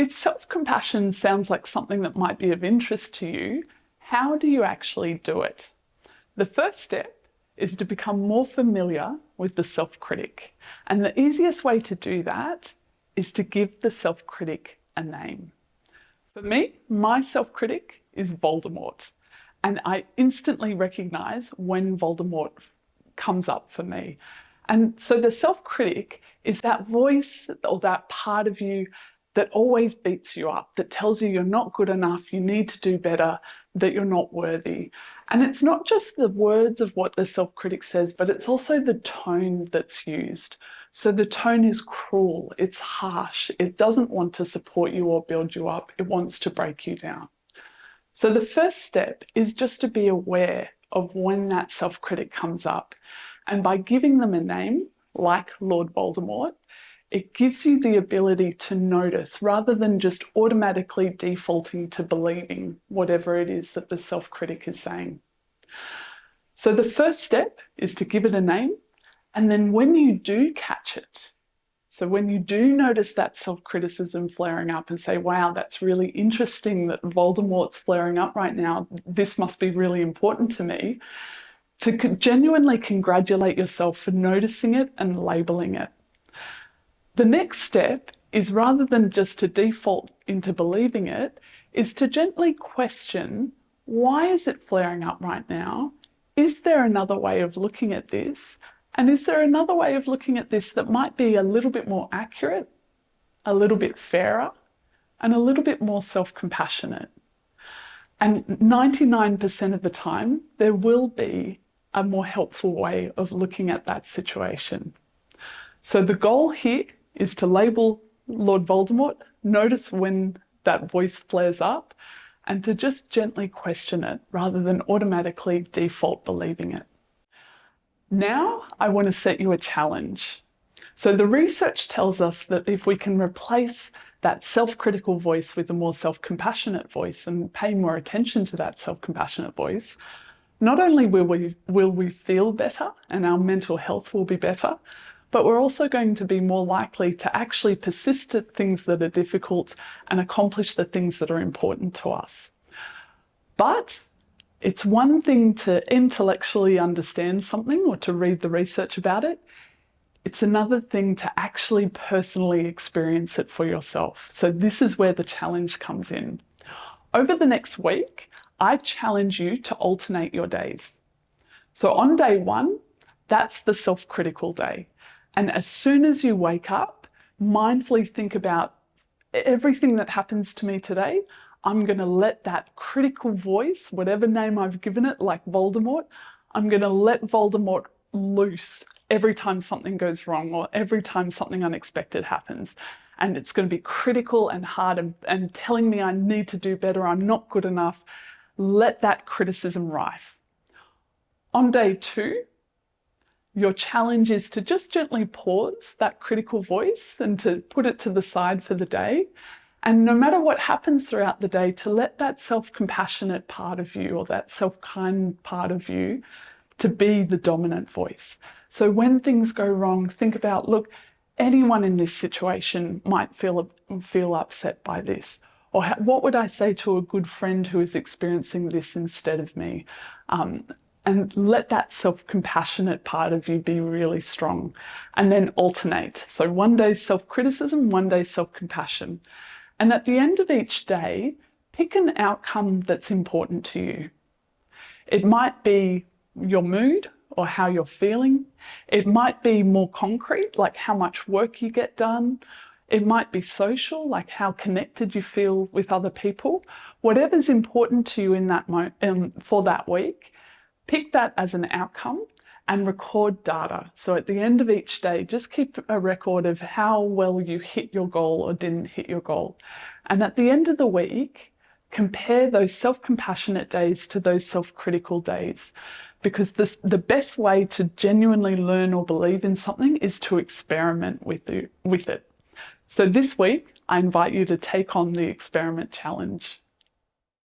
If self-compassion sounds like something that might be of interest to you, how do you actually do it? The first step is to become more familiar with the self-critic. And the easiest way to do that is to give the self-critic a name. For me, my self-critic is Voldemort. And I instantly recognize when Voldemort comes up for me. And so the self-critic is that voice or that part of you that always beats you up, that tells you you're not good enough, you need to do better, that you're not worthy. And it's not just the words of what the self-critic says, but it's also the tone that's used. So the tone is cruel, it's harsh, it doesn't want to support you or build you up, it wants to break you down. So the first step is just to be aware of when that self-critic comes up. And by giving them a name, like Lord Voldemort, it gives you the ability to notice rather than just automatically defaulting to believing whatever it is that the self-critic is saying. So the first step is to give it a name. And then when you do catch it, so when you do notice that self-criticism flaring up and say, wow, that's really interesting that Voldemort's flaring up right now, this must be really important to me, to genuinely congratulate yourself for noticing it and labeling it. The next step is, rather than just to default into believing it, is to gently question, why is it flaring up right now? Is there another way of looking at this? And is there another way of looking at this that might be a little bit more accurate, a little bit fairer, and a little bit more self-compassionate? And 99% of the time, there will be a more helpful way of looking at that situation. So the goal here is to label Lord Voldemort, notice when that voice flares up, and to just gently question it rather than automatically default believing it. Now I want to set you a challenge. So the research tells us that if we can replace that self-critical voice with a more self-compassionate voice and pay more attention to that self-compassionate voice, not only will we feel better and our mental health will be better, but we're also going to be more likely to actually persist at things that are difficult and accomplish the things that are important to us. But it's one thing to intellectually understand something or to read the research about it. It's another thing to actually personally experience it for yourself. So this is where the challenge comes in. Over the next week, I challenge you to alternate your days. So on day one, that's the self-critical day. And as soon as you wake up, mindfully think about everything that happens to me today. I'm going to let that critical voice, whatever name I've given it, like Voldemort, I'm going to let Voldemort loose every time something goes wrong or every time something unexpected happens. And it's going to be critical and hard and telling me I need to do better, I'm not good enough. Let that criticism rife. On day two, your challenge is to just gently pause that critical voice and to put it to the side for the day. And no matter what happens throughout the day, to let that self-compassionate part of you or that self-kind part of you to be the dominant voice. So when things go wrong, think about, look, anyone in this situation might feel upset by this. Or what would I say to a good friend who is experiencing this instead of me? And let that self-compassionate part of you be really strong. And then alternate. So one day self-criticism, one day self-compassion. And at the end of each day, pick an outcome that's important to you. It might be your mood or how you're feeling. It might be more concrete, like how much work you get done. It might be social, like how connected you feel with other people. Whatever's important to you in that for that week, pick that as an outcome and record data. So at the end of each day, just keep a record of how well you hit your goal or didn't hit your goal. And at the end of the week, compare those self-compassionate days to those self-critical days. Because the best way to genuinely learn or believe in something is to experiment with it. So this week, I invite you to take on the experiment challenge.